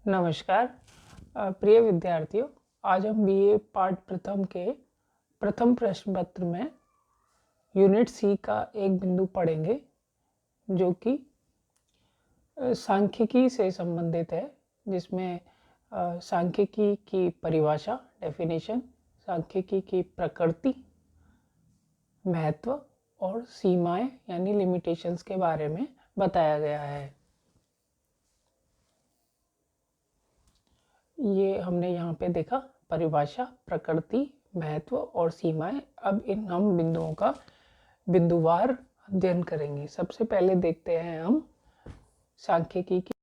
नमस्कार प्रिय विद्यार्थियों। आज हम बीए पाठ प्रथम के प्रथम प्रश्न पत्र में यूनिट सी का एक बिंदु पढ़ेंगे जो कि सांख्यिकी से संबंधित है, जिसमें सांख्यिकी की परिभाषा, डेफिनेशन, सांख्यिकी की प्रकृति, महत्व और सीमाएं यानी लिमिटेशंस के बारे में बताया गया है। ये हमने यहाँ पे देखा परिभाषा, प्रकृति, महत्व और सीमाएं। अब इन हम बिंदुओं का बिंदुवार अध्ययन करेंगे। सबसे पहले देखते हैं हम सांख्यिकी की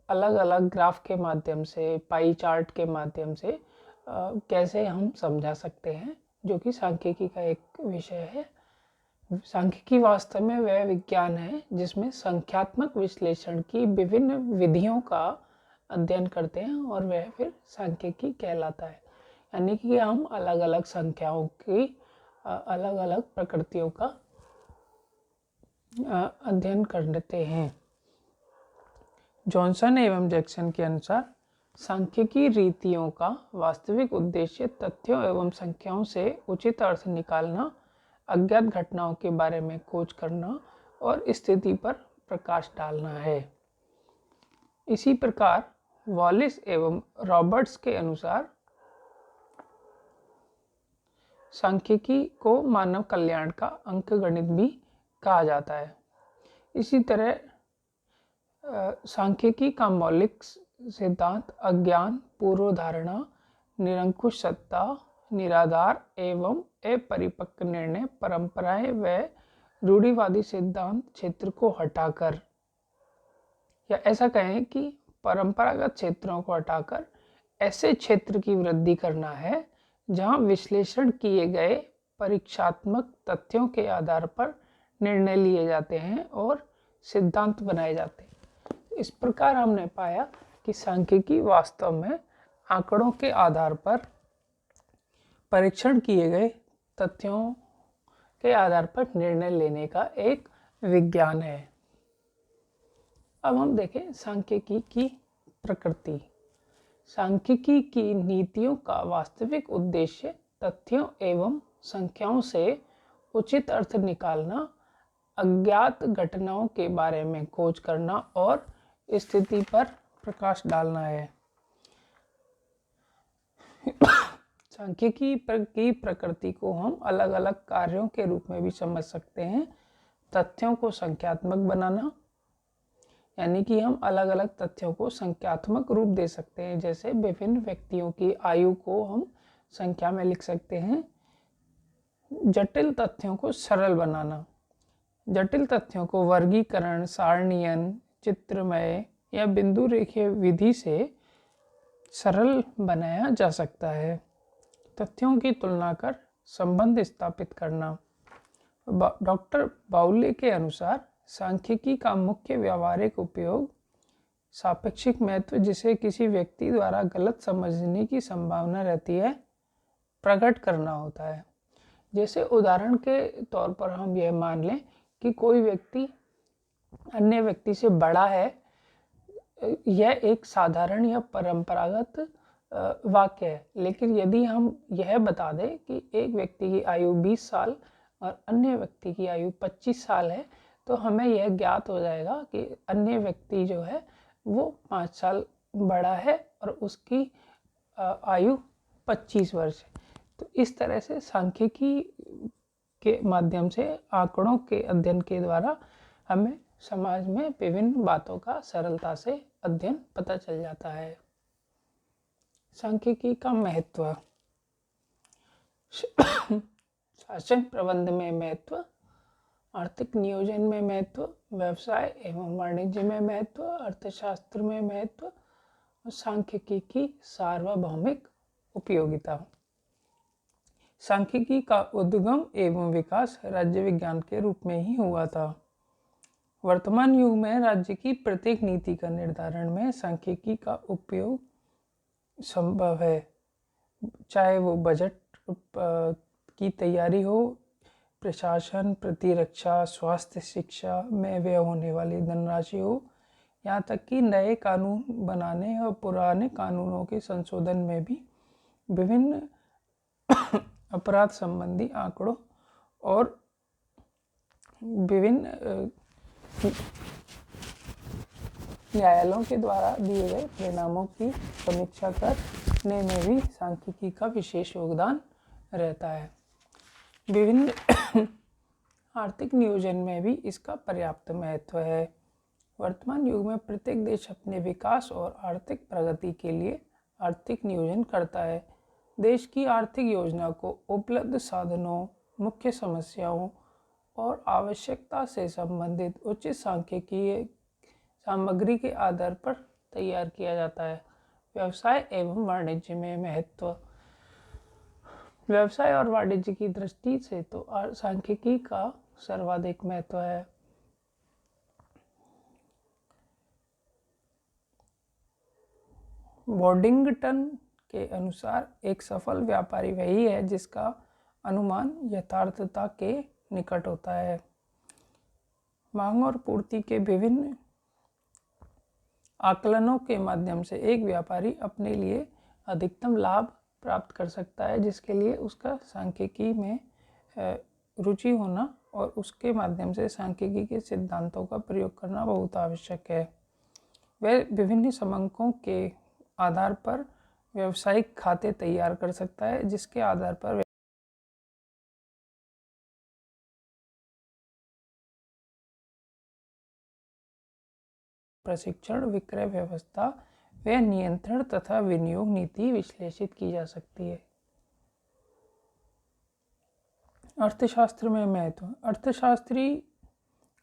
अलग अलग ग्राफ के माध्यम से, पाई चार्ट के माध्यम से कैसे हम समझा सकते हैं, जो कि सांख्यिकी का एक विषय है। सांख्यिकी वास्तव में वह विज्ञान है जिसमें संख्यात्मक विश्लेषण की विभिन्न विधियों का अध्ययन करते हैं और वह फिर सांख्यिकी कहलाता है। यानी कि हम अलग अलग संख्याओं की अलग अलग प्रकृतियों का अध्ययन करते हैं। जॉनसन एवं जैक्सन के अनुसार सांख्यिकी रीतियों का वास्तविक उद्देश्य तथ्यों एवं संख्याओं से उचित अर्थ निकालना, अज्ञात घटनाओं के बारे में खोज करना और स्थिति पर प्रकाश डालना है। इसी प्रकार वॉलिस एवं रॉबर्ट्स के अनुसार सांख्यिकी को मानव कल्याण का अंकगणित भी कहा जाता है। इसी तरह सांख्यिकी का मौलिक सिद्धांत अज्ञान, पूर्वधारणा, निरंकुश सत्ता, निराधार एवं अपरिपक्व निर्णय, परंपराएं व रूढ़िवादी सिद्धांत क्षेत्र को हटाकर, या ऐसा कहें कि परंपरागत क्षेत्रों को हटाकर ऐसे क्षेत्र की वृद्धि करना है जहां विश्लेषण किए गए परीक्षात्मक तथ्यों के आधार पर निर्णय लिए जाते हैं और सिद्धांत बनाए जाते हैं। इस प्रकार हमने पाया कि सांख्यिकी वास्तव में आंकड़ों के आधार पर परीक्षण किए गए तथ्यों के आधार पर निर्णय लेने का एक विज्ञान है। अब हम देखें सांख्यिकी की प्रकृति। सांख्यिकी की नीतियों का वास्तविक उद्देश्य तथ्यों एवं संख्याओं से उचित अर्थ निकालना, अज्ञात घटनाओं के बारे में खोज करना और स्थिति पर प्रकाश डालना है। सांख्यिकी की प्रकृति को हम अलग अलग कार्यों के रूप में भी समझ सकते हैं। तथ्यों को संख्यात्मक बनाना, यानी कि हम अलग अलग तथ्यों को संख्यात्मक रूप दे सकते हैं। जैसे विभिन्न व्यक्तियों की आयु को हम संख्या में लिख सकते हैं। जटिल तथ्यों को सरल बनाना, जटिल तथ्यों को वर्गीकरण, सारणीयन, चित्रमय या बिंदु रेखीय विधि से सरल बनाया जा सकता है। तथ्यों की तुलना कर संबंध स्थापित करना। डॉक्टर बाउले के अनुसार सांख्यिकी का मुख्य व्यावहारिक उपयोग सापेक्षिक महत्व, जिसे किसी व्यक्ति द्वारा गलत समझने की संभावना रहती है, प्रकट करना होता है। जैसे उदाहरण के तौर पर हम यह मान लें कि कोई व्यक्ति अन्य व्यक्ति से बड़ा है। यह एक साधारण या परंपरागत वाक्य है, लेकिन यदि हम यह बता दें कि एक व्यक्ति की आयु 20 साल और अन्य व्यक्ति की आयु 25 साल है, तो हमें यह ज्ञात हो जाएगा कि अन्य व्यक्ति जो है वो 5 साल बड़ा है और उसकी आयु 25 वर्ष है। तो इस तरह से सांख्यिकी के माध्यम से, आंकड़ों के अध्ययन के द्वारा हमें समाज में विभिन्न बातों का सरलता से अध्ययन पता चल जाता है। सांख्यिकी का महत्व। शासन प्रबंध में महत्व, आर्थिक नियोजन में महत्व, व्यवसाय एवं वाणिज्य में महत्व, अर्थशास्त्र में महत्व और सांख्यिकी की सार्वभौमिक उपयोगिता। सांख्यिकी का उद्गम एवं विकास राज्य विज्ञान के रूप में ही हुआ था। वर्तमान युग में राज्य की प्रत्येक नीति का निर्धारण में सांख्यिकी का उपयोग संभव है, चाहे वो बजट की तैयारी हो, प्रशासन, प्रतिरक्षा, स्वास्थ्य, शिक्षा में व्यय होने वाली धनराशि हो, यहाँ तक कि नए कानून बनाने और पुराने कानूनों के संशोधन में भी विभिन्न अपराध संबंधी आंकड़ों और विभिन्न न्यायालयों के द्वारा दिए गए परिणामों की समीक्षा करने में भी सांख्यिकी का विशेष योगदान रहता है। विभिन्न आर्थिक नियोजन में भी इसका पर्याप्त महत्व है। वर्तमान युग में प्रत्येक देश अपने विकास और आर्थिक प्रगति के लिए आर्थिक नियोजन करता है। देश की आर्थिक योजना को उपलब्ध साधनों, मुख्य समस्याओं और आवश्यकता से संबंधित उचित सांख्यिकीय सामग्री के आधार पर तैयार किया जाता है। व्यवसाय एवं वाणिज्य में महत्व। व्यवसाय और वाणिज्य की दृष्टि से तो सांख्यिकी का सर्वाधिक महत्व है। वॉडिंगटन के अनुसार एक सफल व्यापारी वही है जिसका अनुमान यथार्थता के निकट होता है। मांग और पूर्ति के विभिन्न आकलनों के माध्यम से एक व्यापारी अपने लिए अधिकतम लाभ प्राप्त कर सकता है, जिसके लिए उसका सांख्यिकी में रुचि होना और उसके माध्यम से सांख्यिकी के सिद्धांतों का प्रयोग करना बहुत आवश्यक है। वह विभिन्न समंकों के आधार पर व्यावसायिक खाते तैयार कर सकता है, जिसके आधार पर प्रशिक्षण, विक्रय व्यवस्था व नियंत्रण तथा विनियोग नीति विश्लेषित की जा सकती है। अर्थशास्त्र में महत्व। अर्थशास्त्री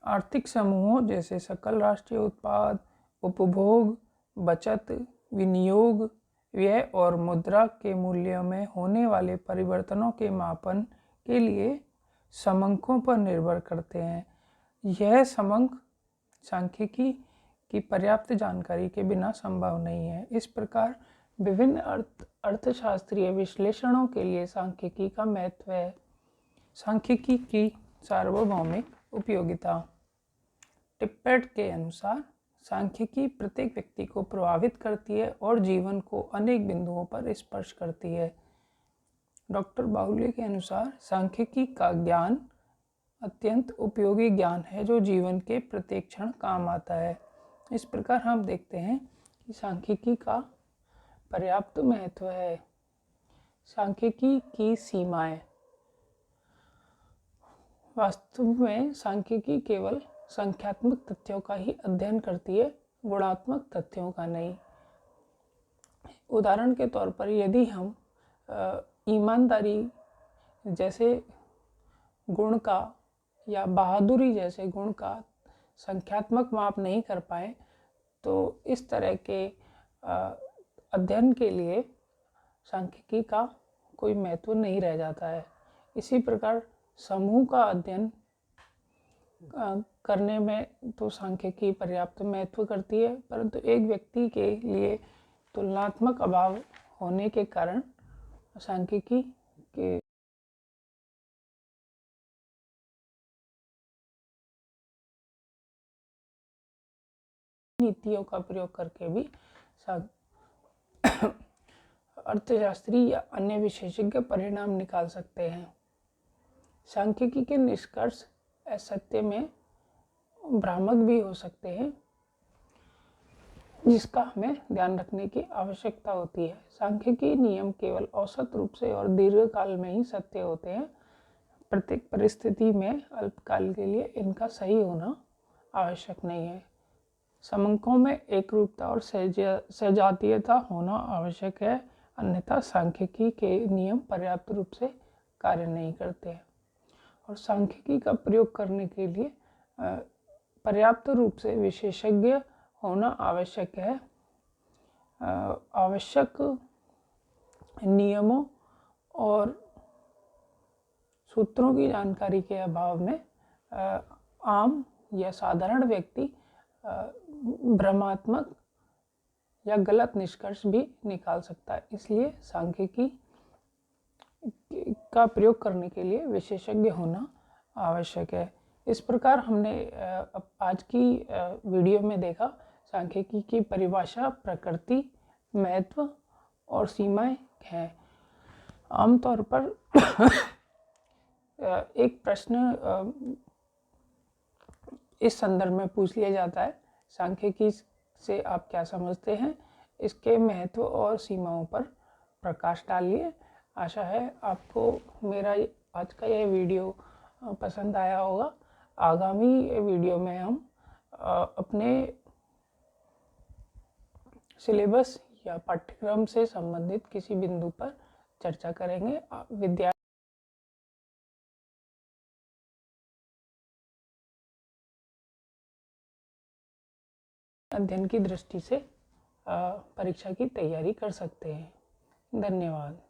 आर्थिक समूहों जैसे सकल राष्ट्रीय उत्पाद, उपभोग, बचत, विनियोग, व्यय और मुद्रा के मूल्य में होने वाले परिवर्तनों के मापन के लिए समंकों पर निर्भर करते हैं। यह समंक सांख्यिकी की पर्याप्त जानकारी के बिना संभव नहीं है। इस प्रकार विभिन्न अर्थशास्त्रीय विश्लेषणों के लिए सांख्यिकी का महत्व है। सांख्यिकी की सार्वभौमिक उपयोगिता। टिप्पेट के अनुसार सांख्यिकी प्रत्येक व्यक्ति को प्रभावित करती है और जीवन को अनेक बिंदुओं पर स्पर्श करती है। डॉक्टर बाहुल्य के अनुसार सांख्यिकी का ज्ञान अत्यंत उपयोगी ज्ञान है जो जीवन के प्रत्येक क्षण काम आता है। इस प्रकार हम देखते हैं कि सांख्यिकी का पर्याप्त महत्व है। सांख्यिकी की सीमाएं। वास्तव में सांख्यिकी केवल संख्यात्मक तथ्यों का ही अध्ययन करती है, गुणात्मक तथ्यों का नहीं। उदाहरण के तौर पर यदि हम ईमानदारी जैसे गुण का या बहादुरी जैसे गुण का संख्यात्मक माप नहीं कर पाए तो इस तरह के अध्ययन के लिए सांख्यिकी का कोई महत्व नहीं रह जाता है। इसी प्रकार समूह का अध्ययन करने में तो सांख्यिकी पर्याप्त महत्व करती है, परंतु एक व्यक्ति के लिए तुलनात्मक अभाव होने के कारण सांख्यिकी के नीतियों का प्रयोग करके भी अर्थशास्त्री या अन्य विशेषज्ञ परिणाम निकाल सकते हैं। सांख्यिकी के निष्कर्ष असत्य में भ्रामक भी हो सकते हैं, जिसका हमें ध्यान रखने की आवश्यकता होती है। सांख्यिकी नियम केवल औसत रूप से और दीर्घकाल में ही सत्य होते हैं। प्रत्येक परिस्थिति में अल्पकाल के लिए इनका सही होना आवश्यक नहीं है। समंकों में एकरूपता और सजातीयता होना आवश्यक है, अन्यथा सांख्यिकी के नियम पर्याप्त रूप से कार्य नहीं करते हैं। और सांख्यिकी का प्रयोग करने के लिए पर्याप्त रूप से विशेषज्ञ होना आवश्यक है। आवश्यक नियमों और सूत्रों की जानकारी के अभाव में आम या साधारण व्यक्ति भ्रमात्मक या गलत निष्कर्ष भी निकाल सकता है। इसलिए सांख्यिकी इसका प्रयोग करने के लिए विशेषज्ञ होना आवश्यक है। इस प्रकार हमने आज की वीडियो में देखा सांख्यिकी की परिभाषा, प्रकृति, महत्व और सीमाएं हैं। आमतौर पर एक प्रश्न इस संदर्भ में पूछ लिया जाता है, सांख्यिकी से आप क्या समझते हैं? इसके महत्व और सीमाओं पर प्रकाश डालिए। आशा है आपको मेरा आज का यह वीडियो पसंद आया होगा। आगामी वीडियो में हम अपने सिलेबस या पाठ्यक्रम से संबंधित किसी बिंदु पर चर्चा करेंगे। विद्यार्थी अध्ययन की दृष्टि से परीक्षा की तैयारी कर सकते हैं। धन्यवाद।